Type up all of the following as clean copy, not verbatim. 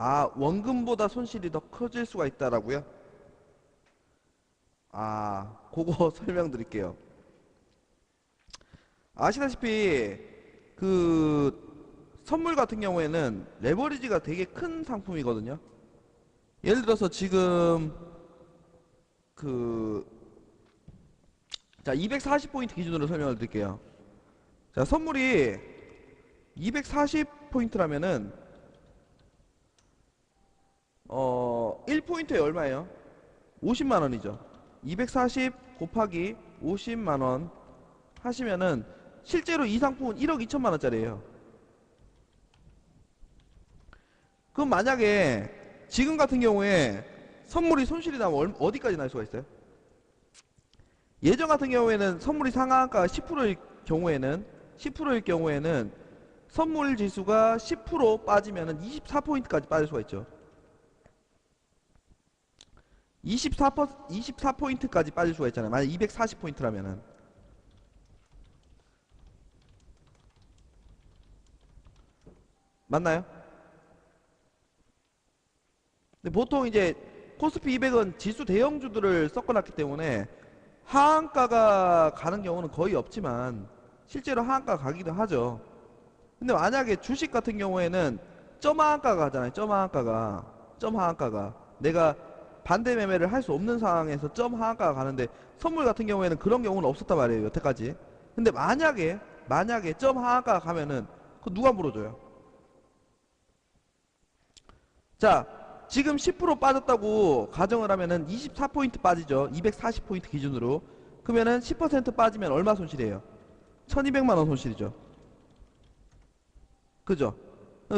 아, 원금보다 손실이 더 커질 수가 있다라고요? 아, 그거 설명드릴게요. 아시다시피 그 선물 같은 경우에는 레버리지가 되게 큰 상품이거든요. 예를 들어서 지금 그 자, 240포인트 기준으로 설명을 드릴게요. 자, 선물이 240포인트라면은 1포인트에 얼마예요? 50만원이죠. 240 곱하기 50만원 하시면은 실제로 이 상품은 1억 2천만원짜리예요. 그럼 만약에 지금 같은 경우에 선물이 손실이 나면 어디까지 날 수가 있어요? 예전 같은 경우에는 선물이 상한가가 10%일 경우에는 선물 지수가 10% 빠지면은 24포인트까지 빠질 수가 있죠. 24포인트까지 빠질 수가 있잖아요. 만약 240포인트라면은. 맞나요? 근데 보통 이제 코스피 200은 지수 대형주들을 섞어놨기 때문에 하한가가 가는 경우는 거의 없지만 실제로 하한가가 가기도 하죠. 근데 만약에 주식 같은 경우에는 점 하한가가 가잖아요. 점 하한가가 내가 반대 매매를 할 수 없는 상황에서 점 하한가가 가는데 선물 같은 경우에는 그런 경우는 없었단 말이에요. 여태까지. 근데 만약에 점 하한가가 가면은 그 누가 물어줘요? 자, 지금 10% 빠졌다고 가정을 하면은 24포인트 빠지죠. 240포인트 기준으로. 그러면은 10% 빠지면 얼마 손실이에요? 1200만원 손실이죠. 그죠?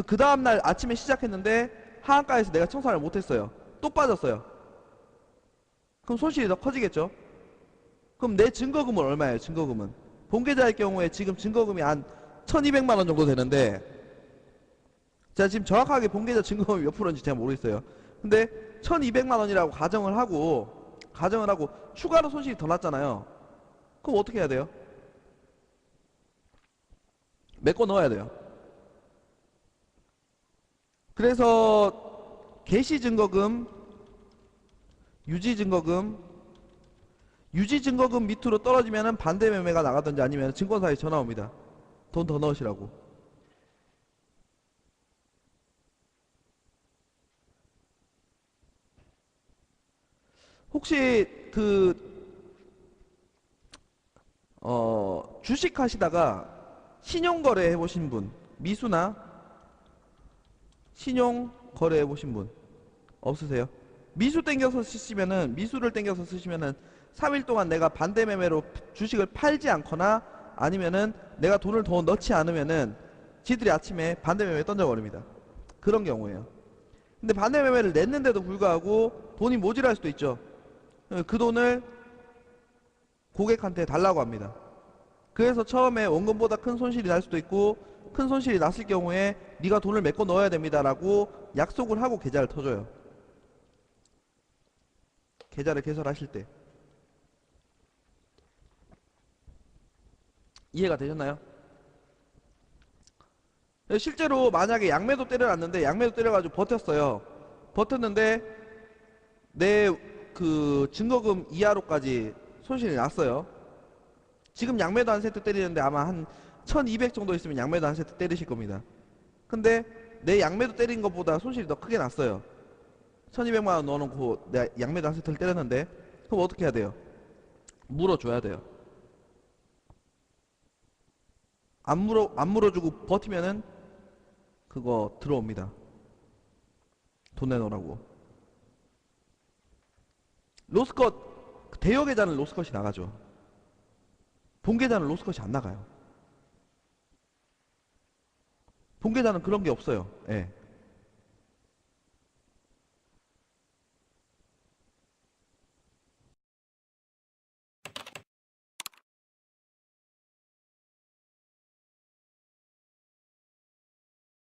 그 다음날 아침에 시작했는데 하한가에서 내가 청산을 못했어요. 또 빠졌어요. 그럼 손실이 더 커지겠죠? 그럼 내 증거금은 얼마예요? 증거금은 본계좌의 경우에 지금 증거금이 한 1200만원 정도 되는데 제가 지금 정확하게 본계좌 증거금이 몇 프로인지 제가 모르겠어요. 근데 1200만원이라고 가정을 하고 추가로 손실이 더 났잖아요. 그럼 어떻게 해야 돼요? 메꿔 넣어야 돼요. 그래서 개시증거금, 유지증거금, 유지증거금 밑으로 떨어지면은 반대 매매가 나가든지 아니면 증권사에 전화 옵니다. 돈 더 넣으시라고. 혹시 주식 하시다가 신용거래 해보신 분, 미수나 신용거래 해보신 분 없으세요? 미수를 땡겨서 쓰시면은 3일 동안 내가 반대 매매로 주식을 팔지 않거나 아니면은 내가 돈을 더 넣지 않으면은 지들이 아침에 반대 매매 던져버립니다. 그런 경우에요. 근데 반대 매매를 냈는데도 불구하고 돈이 모자랄 수도 있죠. 그 돈을 고객한테 달라고 합니다. 그래서 처음에 원금보다 큰 손실이 날 수도 있고 큰 손실이 났을 경우에 네가 돈을 메꿔 넣어야 됩니다라고 약속을 하고 계좌를 터줘요. 계좌를 개설하실 때. 이해가 되셨나요? 실제로 만약에 양매도 때려놨는데 양매도 때려가지고 버텼어요. 버텼는데 내 그 증거금 이하로까지 손실이 났어요. 지금 양매도 한 세트 때리는데 아마 한 1200 정도 있으면 양매도 한 세트 때리실 겁니다. 근데 내 양매도 때린 것보다 손실이 더 크게 났어요. 1200만원 넣어놓고 내가 양매도 한 세트를 때렸는데 그럼 어떻게 해야 돼요? 물어줘야 돼요. 안 물어주고 버티면은 그거 들어옵니다. 돈 내놓으라고. 로스컷 대여 계좌는 로스컷이 나가죠. 본 계좌는 로스컷이 안 나가요. 본 계좌는 그런 게 없어요. 예.